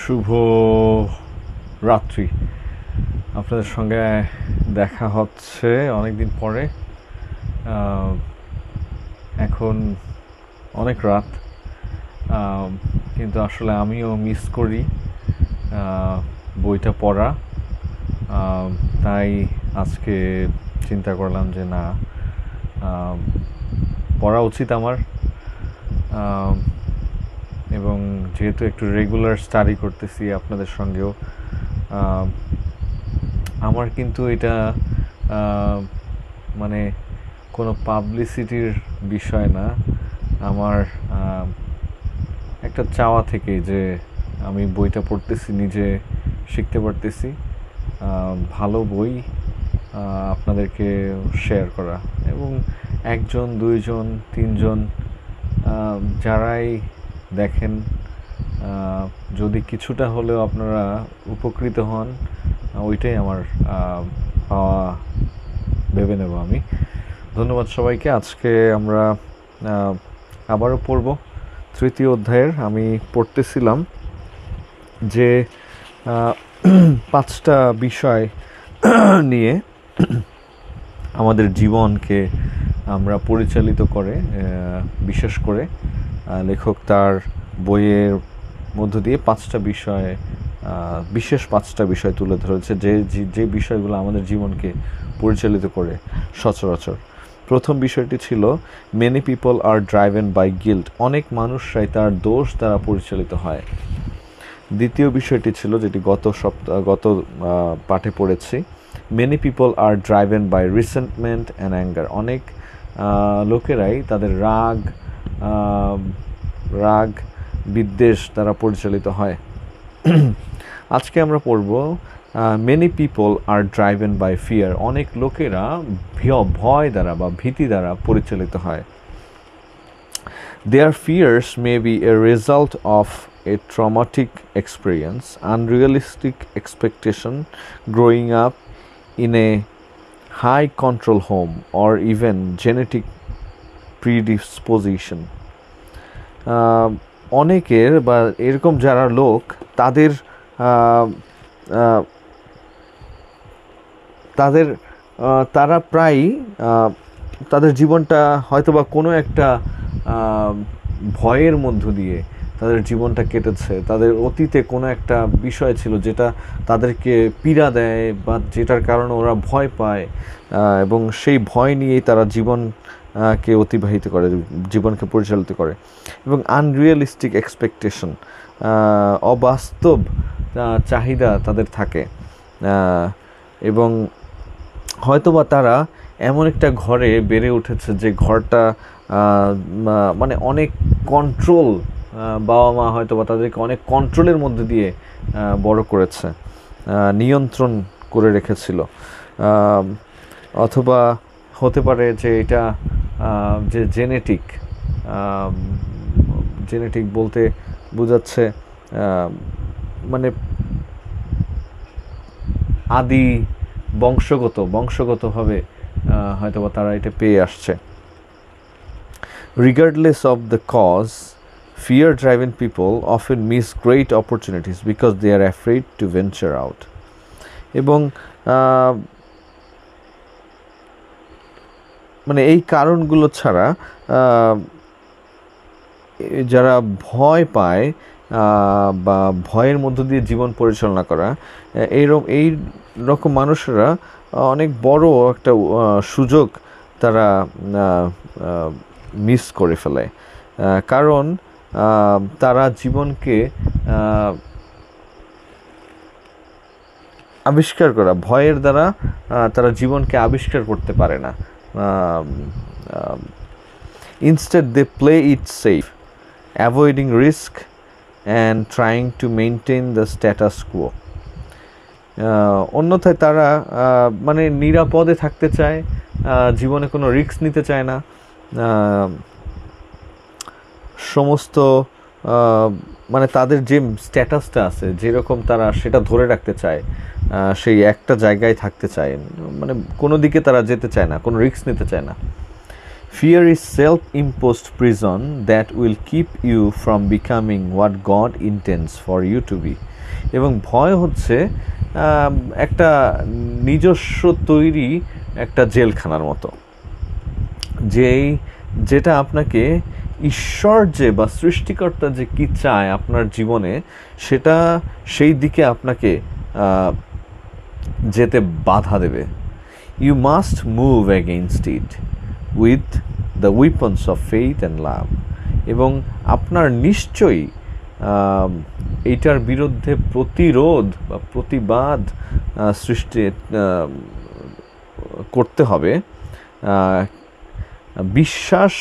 শুভ রাত্রি। আপনাদের সঙ্গে দেখা হচ্ছে অনেকদিন পরে। এখন অনেক রাত, কিন্তু আসলে আমিও মিস করি বইটা পড়া। তাই আজকে চিন্তা করলাম যে না, পড়া উচিত আমার। এবং যেহেতু একটু রেগুলার স্টাডি করতেছি আপনাদের সঙ্গেও, আমার কিন্তু এটা মানে কোনো পাবলিসিটির বিষয় না। আমার একটা চাওয়া থেকে যে আমি বইটা পড়তেছি, নিজে শিখতে পারতেছি, ভালো বই আপনাদেরকে শেয়ার করা, এবং একজন, দুইজন, তিনজন যারাই দেখেন, যদি কিছুটা হলেও আপনারা উপকৃত হন, ওইটাই আমার পাওয়া ভেবে নেব আমি। ধন্যবাদ সবাইকে। আজকে আমরা আবারও পড়ব তৃতীয় অধ্যায়ের। আমি পড়তেছিলাম যে 5টা বিষয় নিয়ে আমাদের জীবনকে আমরা পরিচালিত করে, বিশেষ করে লেখক তার বইয়ের মধ্য দিয়ে 5টা বিষয়, বিশেষ 5টা বিষয় তুলে ধরেছে যে বিষয়গুলো আমাদের জীবনকে পরিচালিত করে সচরাচর। প্রথম বিষয়টি ছিল many people are driven by guilt, অনেক মানুষরাই তার দোষ দ্বারা পরিচালিত হয়। দ্বিতীয় বিষয়টি ছিল, যেটি গত পাঠে পড়েছি, many people are driven by resentment and anger, অনেক লোকেরাই তাদের রাগ বিদ্বেষ দ্বারা পরিচালিত হয়। আজকে আমরা পড়ব many people are driven by fear, অনেক লোকেরা ভয় দ্বারা বা ভীতি দ্বারা পরিচালিত হয়। Their fears may be a result of a traumatic experience, unrealistic expectation, growing up in a high control home, or even genetic predisposition. অনেকের বা এরকম যারা লোক, তারা প্রায়ই তাদের জীবনটা হয়তোবা কোনো একটা ভয়ের মধ্য দিয়ে তাদের জীবনটা কেটেছে। তাদের অতীতে কোনো একটা বিষয় ছিল যেটা তাদেরকে পীড়া দেয় বা যেটার কারণে ওরা ভয় পায়, এবং সেই ভয় নিয়েই তারা জীবনকে অতিবাহিত করে, জীবনকে পরিচালিত করে। এবং আনরিয়েলিস্টিক এক্সপেকটেশন, অবাস্তব চাহিদা তাদের থাকে, এবং হয়তোবা তারা এমন একটা ঘরে বেড়ে উঠেছে যে ঘরটা মানে অনেক কন্ট্রোল, বাবা মা হয়তোবা তাদেরকে অনেক কন্ট্রোলের মধ্যে দিয়ে বড় করেছে, নিয়ন্ত্রণ করে রেখেছিল। অথবা হতে পারে যে এটা যে জেনেটিক বলতে বোঝাচ্ছে মানে আদি বংশগতভাবে হয়তোবা তারা এটা পেয়ে আসছে। Regardless of the cause, fear-driven people often miss great opportunities because they are afraid to venture out. এবং মানে এই কারণগুলো ছাড়া যারা ভয় পায় বা ভয়ের মধ্য দিয়ে জীবন পরিচালনা করা, এই রকম মানুষরা অনেক বড় একটা সুযোগ তারা মিস করে ফেলে। কারণ তারা জীবনকে আবিষ্কার করা, ভয়ের দ্বারা তারা জীবনকে আবিষ্কার করতে পারে না। Instead they play it safe, avoiding risk and trying to maintain the status quo. অন্যথায় তারা মানে নিরাপদে থাকতে চায়, জীবনে কোনো রিস্ক নিতে চায় না, সমস্ত মানে তাদের যে স্ট্যাটাসটা আছে যেরকম তারা সেটা ধরে রাখতে চায়, সেই একটা জায়গায় থাকতে চায়, মানে কোনো দিকে তারা যেতে চায় না, কোনো রিস্ক নিতে চায় না। Fear is self-imposed prison that will keep you from becoming what God intends for you to be. এবং ভয় হচ্ছে একটা নিজস্ব তৈরি একটা জেলখানার মতো, যেটা আপনাকে ঈশ্বর যে বা সৃষ্টিকর্তা যে কি চায় আপনার জীবনে সেটা সেই দিকে আপনাকে যেতে বাধা দেবে। You must move against it with the weapons of faith and love. এবং আপনার নিশ্চয়ই এইটার বিরুদ্ধে প্রতিরোধ বা প্রতিবাদ সৃষ্টি করতে হবে বিশ্বাস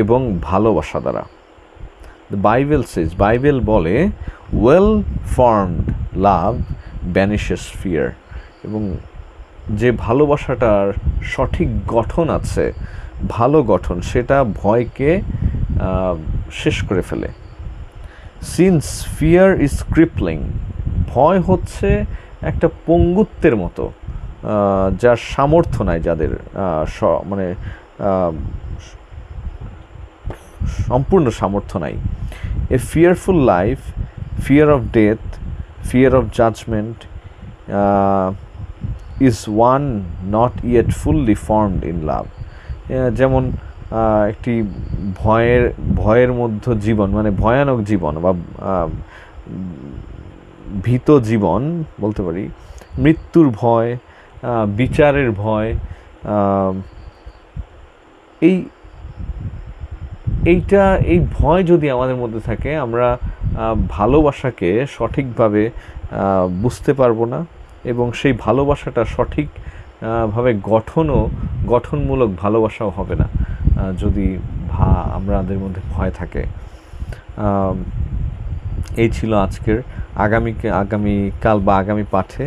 এবং ভালোবাসা দ্বারা। বাইবেল বলে ওয়েল ফর্মড লাভ ব্যানিশেস ফিয়ার। এবং যে ভালোবাসাটার সঠিক গঠন আছে, ভালো গঠন, সেটা ভয়কে শেষ করে ফেলে। সিন্স ফিয়ার ইজ ক্রিপলিং, ভয় হচ্ছে একটা পঙ্গুত্বের মতো, যার সামর্থ্য নাই, যাদের মানে সম্পূর্ণ সামর্থ্য নাই। A fearful life, fear of death, fear of judgment is one not yet fully formed in love. যেমন একটি ভয়ের মধ্য জীবন, মানে ভয়ানক জীবন বা ভীত জীবন বলতে পারি, মৃত্যুর ভয়, বিচারের ভয়, এই ভয় যদি আমাদের মধ্যে থাকে, আমরা ভালোবাসাকে সঠিকভাবে বুঝতে পারবো না এবং সেই ভালোবাসাটা সঠিকভাবে গঠনমূলক ভালোবাসাও হবে না যদি আমাদের মধ্যে ভয় থাকে। এই ছিল আজকের। আগামীকাল বা আগামী পাঠে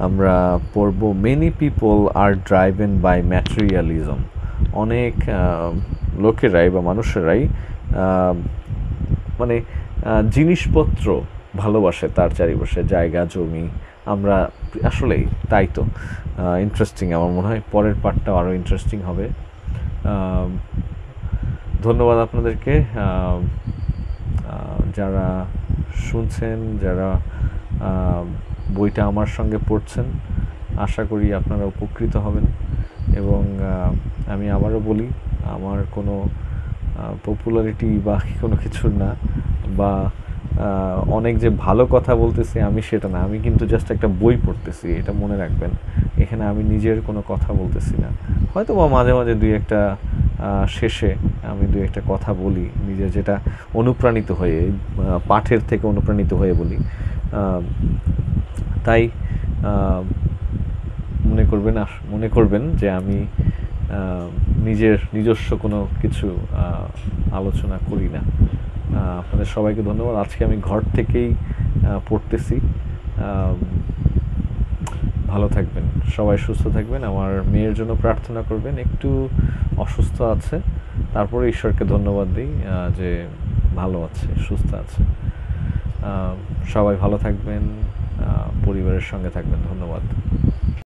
আমরা পড়ব many people are driven by materialism. অনেক লোকেরাই বা মানুষেরাই মানে জিনিসপত্র ভালোবাসে, তার চারিপাশে জায়গা জমি। আমরা আসলেই তাই তো। ইন্টারেস্টিং, আমার মনে হয় পরের পার্টটাও আরও ইন্টারেস্টিং হবে। ধন্যবাদ আপনাদেরকে যারা শুনছেন, যারা বইটা আমার সঙ্গে পড়ছেন। আশা করি আপনারা উপকৃত হবেন। এবং আমি আবারও বলি, আমার কোনো পপুলারিটি বা কোনো কিছু না, বা অনেক যে ভালো কথা বলতেছি আমি সেটা না। আমি কিন্তু জাস্ট একটা বই পড়তেছি, এটা মনে রাখবেন। এখানে আমি নিজের কোনো কথা বলতেছি না। হয়তো বা মাঝে মাঝে শেষে আমি দুই একটা কথা বলি, নিজের যেটা অনুপ্রাণিত হয়ে, পাঠের থেকে অনুপ্রাণিত হয়ে বলি। তাই মনে করবেন যে আমি নিজস্ব কোনো কিছু আলোচনা করি না। আপনাদের সবাইকে ধন্যবাদ। আজকে আমি ঘর থেকেই পড়তেছি। ভালো থাকবেন, সবাই সুস্থ থাকবেন। আমার মেয়ের জন্য প্রার্থনা করবেন, একটু অসুস্থ আছে, তারপরে ঈশ্বরকে ধন্যবাদ দিই যে ভালো আছে, সুস্থ আছে। সবাই ভালো থাকবেন, পরিবারের সঙ্গে থাকবেন। ধন্যবাদ।